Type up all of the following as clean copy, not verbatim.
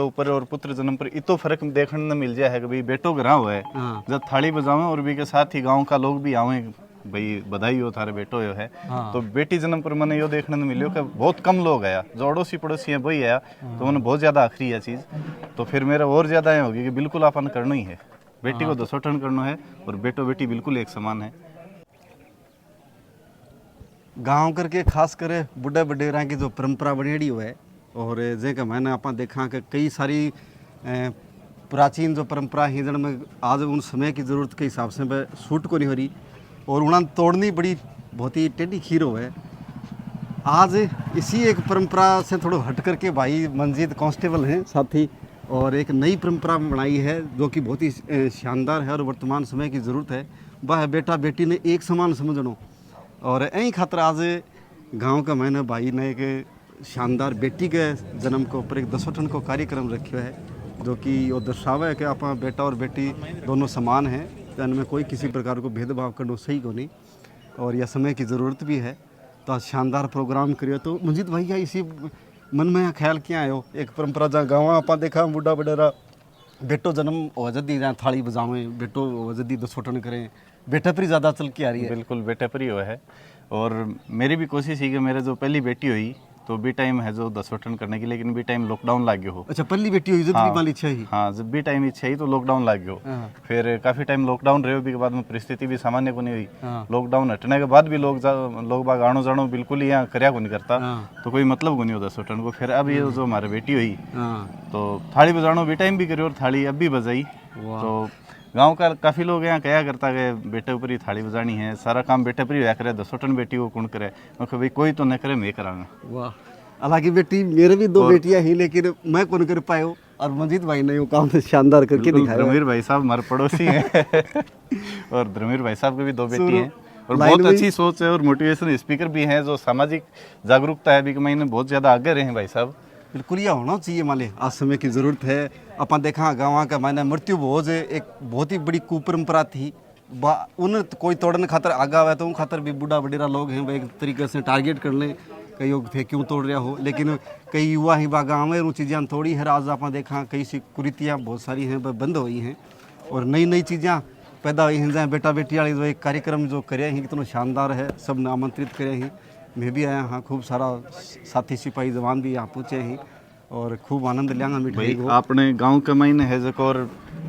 ऊपर और पुत्र जन्म पर इतो फर्क देखने न मिल जाए है कि भाई बेटो ग्रह हुआ है जब थाली बजावे और भी के साथ ही गांव का लोग भी आवे भाई बधाई हो थारे बेटो हो है। तो बेटी जन्म पर मैंने यो देखने को मिलो कि बहुत कम लोग आया, जो अड़ोसी पड़ोसी है वही आया, तो मैंने बहुत ज़्यादा आखिरी है चीज़। तो फिर मेरा और ज़्यादा ये होगी कि बिल्कुल अपन करना ही है, बेटी को दसोटन करना है और बेटो बेटी बिल्कुल एक समान है। गांव करके खास कर बुढ़ा वडेरा की जो परंपरा बनेड़ी हुआ है और जेका मैंने आप देखा कि कई सारी प्राचीन जो परंपरा है जिनमें आज उन समय की ज़रूरत के हिसाब से वह सूट को नहीं हो रही और उन्हें तोड़नी बड़ी बहुत ही टेढ़ी खीर हो है। आज इसी एक परंपरा से थोड़ा हट करके भाई मंजीत कांस्टेबल हैं साथी और एक नई परंपरा बनाई है जो कि बहुत ही शानदार है और वर्तमान समय की ज़रूरत है। वह बेटा बेटी ने एक समान समझनो और यही खातर आज गांव का मैंने भाई ने एक शानदार बेटी के जन्म के ऊपर एक दसोटन को कार्यक्रम रखा है जो कि वो दर्शावा है कि आप बेटा और बेटी दोनों समान हैं, तो इनमें कोई किसी प्रकार को भेदभाव करना सही को नहीं और यह समय की ज़रूरत भी है। तो आज शानदार प्रोग्राम करियो। तो मंजीत भाई क्या इसी मन में ख्याल क्या आयो एक परंपरा जहाँ गाँव आप देखा बुढ़ा वडेरा बेटो जन्म हो जदी जहाँ थाली बजावें बेटो हो जदी दसोटन करें, बेटा पर ही ज़्यादा चल के आ रही है। बिल्कुल बेटा पर ही हुआ है और मेरी भी कोशिश है कि मेरे जो पहली बेटी हुई तो भी टाइम है जो दसोटन करने की, लेकिन भी टाइम लॉकडाउन लग गया हो। अच्छा पहली बेटी हुई जब की वाली इच्छा ही। हाँ जब भी टाइम इच्छा ही तो लॉकडाउन लग गया हो। फिर काफ़ी टाइम लॉकडाउन रहे भी के बाद में परिस्थिति भी सामान्य को नहीं हुई। लॉकडाउन हटने के बाद भी लोग बाग आनो जानो बिल्कुल यहाँ कर्या को नहीं करता, तो कोई मतलब को नहीं होता दसोटन को। फिर अब ये जो हमारी बेटी हुई तो थाली बजानो भी टाइम भी करी और थाली अब भी बजाई। तो गांव का काफ़ी लोग यहाँ कहा करता है बेटे ऊपर ही थाली बजानी है, सारा काम बेटे पर ही होया करे, दसोटन बेटी को कौन करे। मैं भाई कोई तो न करे मैं करांगा। वाह, हालांकि बेटी मेरे भी दो बेटियां ही लेकिन मैं कौन कर पायो और मंजीत भाई ने वो काम शानदार करके दिखाया। धर्मवीर भाई साहब हमारे पड़ोसी हैं और धर्मवीर भाई साहब के भी दो बेटी हैं और बहुत अच्छी सोच है और मोटिवेशन स्पीकर भी हैं, जो सामाजिक जागरूकता है भी कि महीने बहुत ज़्यादा आगे रहे हैं भाई साहब। बिल्कुल यह होना चाहिए माले, आज समय की ज़रूरत है। अपन देखा गाँव का मैंने मृत्यु भोज एक बहुत ही बड़ी कुपरंपरा थी, उन कोई तोड़ने खातर आगा हुआ तो उन खातर भी बूढ़ा वडेरा लोग हैं वह एक तरीके से टारगेट कर लें कई लोग थे क्यों तोड़ रहा हो, लेकिन कई युवा ही बा गाँव में वो चीज़ें थोड़ी है। आज आप देखा कई सी कुरीतियाँ बहुत सारी हैं वह बंद हुई हैं और नई नई चीज़ें पैदा हुई हैं। जहाँ बेटा बेटी वाली जो एक कार्यक्रम जो करे हैं कितना शानदार है, सब ने आमंत्रित करे हैं, मैं भी आया हाँ, खूब सारा साथी सिपाही जवान भी यहाँ पहुँचे हैं और खूब आनंद लिया मिठाई को। अपने गांव के महीने है जो और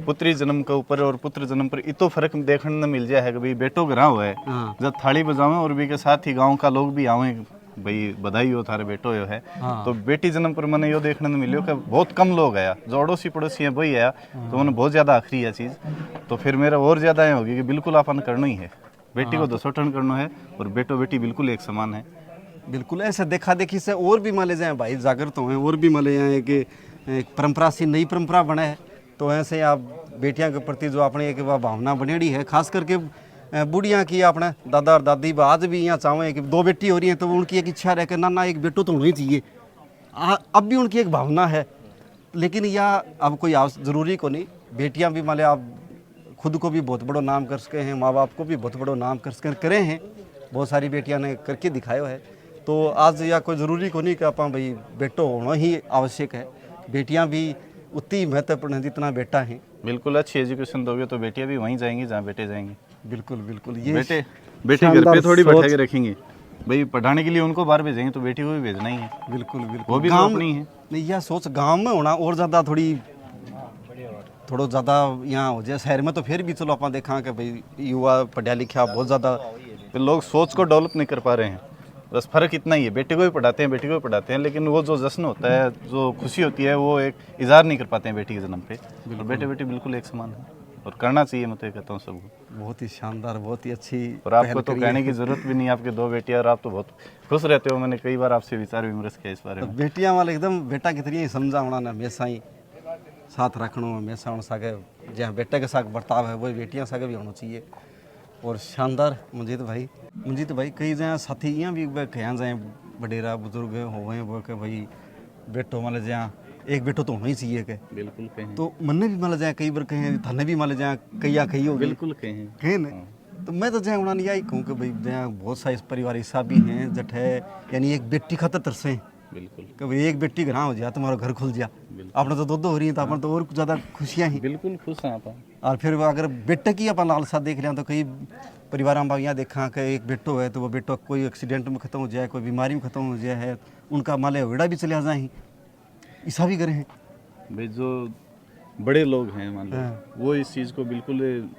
पुत्री जन्म के ऊपर और पुत्र जन्म पर इतो फर्क देखने न मिल जाए है कि भाई बेटो ग्रह हुआ है जब थाली बजावे और भी के साथ ही गांव का लोग भी आवे भाई बधाई हो थारे बेटो हो है। तो बेटी जन्म पर मैंने यो देखने को मिलो कि बहुत कम लोग आया, जो अड़ोसी पड़ोसी है वही आया, तो मैंने बहुत ज़्यादा आखिरी है चीज़। तो फिर मेरा और ज़्यादा ये होगी कि बिल्कुल अपन करना ही है, बेटी को दसोटन करना है और बेटो बेटी बिल्कुल एक समान है। बिल्कुल ऐसे देखा देखी से और भी माले जाए भाई जागृत हुए और भी माले जाए कि एक परंपरा सी नई परंपरा बना है। तो ऐसे आप बेटियां के प्रति जो अपने एक भावना बनेड़ी है, खास करके बुढ़िया की अपने दादा और दादी आज भी यहाँ चाहें कि दो बेटी हो रही हैं तो उनकी एक इच्छा रहे कि ना एक बेटो तो होना ही चाहिए। अब भी उनकी एक भावना है, लेकिन यह अब कोई ज़रूरी को नहीं। बेटियाँ भी माले आप खुद को भी बहुत बड़ा नाम कर सके हैं, माँ बाप को भी बहुत बड़ा नाम कर सके करे हैं, बहुत सारी बेटियाँ ने करके दिखाया है। तो आज या कोई ज़रूरी को नहीं कि आप भाई बेटो होना ही आवश्यक है, बेटियां भी उतनी महत्वपूर्ण है जितना बेटा है। बिल्कुल अच्छी एजुकेशन दोगे तो बेटियां भी वहीं जाएंगी जहाँ बेटे जाएंगे। बिल्कुल बिल्कुल, ये बेटे घर पे थोड़ी बैठा के रखेंगे भाई, पढ़ाने के लिए उनको बाहर भेजेंगे तो बेटी को भी भेजना ही है। बिल्कुल बिल्कुल, वो भी तो अपनी है। नहीं यह सोच गाँव में होना और ज़्यादा थोड़ा ज़्यादा यहाँ हो जाए। शहर में तो फिर भी चलो आप देखा कि भाई युवा पढ़ा लिखा बहुत ज़्यादा, लोग सोच को डेवलप नहीं कर पा रहे हैं, बस फ़र्क इतना ही है। बेटे को भी पढ़ाते हैं, बेटी को भी पढ़ाते हैं, लेकिन वो जो जश्न होता है, जो खुशी होती है, वो एक इजहार नहीं कर पाते हैं बेटी के जन्म पे। और बेटे बेटी बिल्कुल एक समान है और करना चाहिए, मैं तो कहता हूँ सबको। बहुत ही शानदार, बहुत ही अच्छी। और आपको तो कहने की ज़रूरत भी नहीं, आपके दो बेटियाँ और आप तो बहुत खुश रहते हो। मैंने कई बार आपसे विचार विमर्श किया इस बारे में। बेटियाँ वाले एकदम बेटा की तरह समझा होना ना, हमेशा ही साथ रखना, हमेशा होना सके जहाँ बेटे के साथ बर्ताव है वही बेटियाँ सके भी होना चाहिए। और शानदार मंजीत भाई कई जहाँ साथी यहाँ भी कहाँ जाए वडेरा बुजुर्ग हो गए वो के भाई बेटो मान जहाँ एक बेटो तो होना ही चाहिए के। बिल्कुल कहें। तो मन भी मान जाए कई बार कहें, थाने भी मान जाए कई कही हो। बिल्कुल कहें ना। तो मैं तो जहाँ उन्होंने यही कहूँ कि भाई जहाँ बहुत सारे परिवार ऐसा भी हैं जट है यानी एक बेटी खातर तरसे बिल्कुल कभी एक बेटी घर हो जाए तुम्हारा घर खुल जा, अपने तो दो हो रही है तो अपन तो और ज़्यादा खुशियाँ ही। बिल्कुल खुश हैं आप। और फिर वो अगर बेटे की अपन लालसा देख रहे हैं तो कई परिवार में यहाँ देखा कि एक बेटो है तो वो बेटो कोई एक्सीडेंट में ख़त्म हो जाए, कोई बीमारी में ख़त्म हो जाए है, उनका माले वेड़ा भी चले जाए, ऐसा भी करे हैं भाई। जो बड़े लोग हैं मान लो, हाँ। वो इस चीज़ को बिल्कुल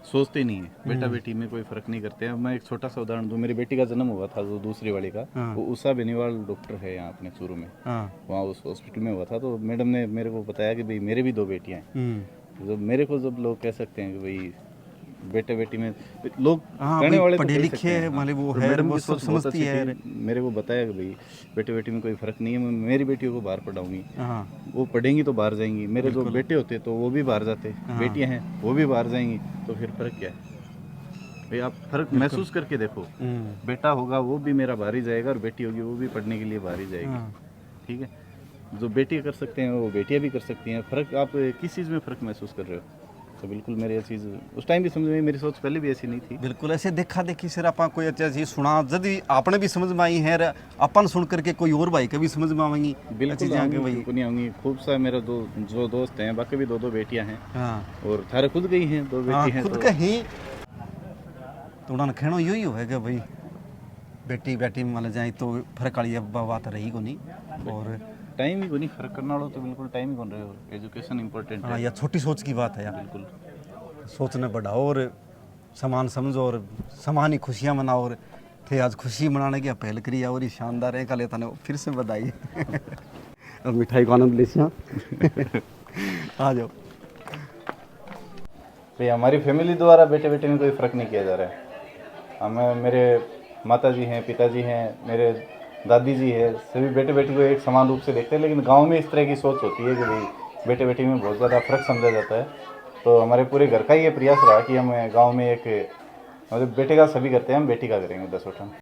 सोचते नहीं है, बेटा बेटी में कोई फ़र्क नहीं करते हैं। मैं एक छोटा सा उदाहरण दूँ, मेरी बेटी का जन्म हुआ था जो दूसरी वाली का, हाँ। वो उषा बेनीवाल डॉक्टर है यहाँ अपने चूरू में, हाँ। वहाँ उस हॉस्पिटल में हुआ था। तो मैडम ने मेरे को बताया कि भाई मेरे भी 2 बेटियाँ हैं। जब मेरे को जब लोग कह सकते हैं कि भाई बेटे बेटी में, लोग हाँ, कहने भाई वाले तो पढ़े कह लिखे सकते हैं, हैं, माने वो पर है, मैडम वो की सब सोच बहुत समझती अच्छी है। थी। मेरे को बताया कि भाई बेटे बेटी में कोई फ़र्क नहीं है, मैं मेरी बेटियों को बाहर पढ़ाऊंगी, हाँ। वो पढ़ेंगी तो बाहर जाएंगी। मेरे जो बेटे होते तो वो भी बाहर जाते, बेटियां हैं वो भी बाहर जाएंगी, तो फिर फ़र्क क्या है भाई? आप फ़र्क महसूस करके देखो, बेटा होगा वो भी मेरा बाहर ही जाएगा और बेटी होगी वो भी पढ़ने के लिए बाहर ही जाएगी। ठीक है, जो बेटी कर सकते हैं वो बेटियां भी कर सकती हैं। फ़र्क आप किस चीज़ में फ़र्क महसूस कर रहे हो? तो बिल्कुल मेरी ये चीज़ उस टाइम भी समझ में, मेरी सोच पहले भी ऐसी नहीं थी। बिल्कुल ऐसे देखा देखी सिर आप कोई अच्छा चीज़ सुना यदि आपने भी समझ में आई है अपन सुन करके कोई और भाई कभी समझ में आएंगी बिल्कुल चीज़ें आगे भाई। बिल्कुल नहीं आऊँगी। खूब सा मेरा जो दोस्त हैं, बाकी भी 2 बेटियां हैं, हाँ। और थारे खुद गई हैं 2 बेटी हैं। खुद तो कहीं तो उन्होंने कहना यही हो है कि भाई बेटी बेटी में मान जाए तो फर्क वाली अब बात रही को नहीं, और टाइम ही को नहीं फ़र्क करना वाला, तो बिल्कुल टाइम ही कौन रहे हो। एजुकेशन इंपॉर्टेंट हाँ है। यह छोटी सोच की बात है यार, बिल्कुल सोचने बढ़ाओ और समान समझो और समान ही खुशियाँ मनाओ। और थे आज खुशी मनाने की पहल करी और ही शानदार है, कल ने फिर से बधाई। अब मिठाई को आनंद ले आ जाओ भाई। हमारी फैमिली द्वारा बेटे बेटे में कोई फ़र्क नहीं किया जा रहा है। हमें, मेरे माता जी हैं, पिताजी हैं, मेरे दादी जी है, सभी बेटे बेटी को एक समान रूप से देखते हैं। लेकिन गांव में इस तरह की सोच होती है कि भाई बेटे बेटी में बहुत ज़्यादा फ़र्क समझा जाता है। तो हमारे पूरे घर का ये प्रयास रहा कि हम गांव में एक, मतलब बेटे का सभी करते हैं, हम बेटी का करेंगे 10 उठन।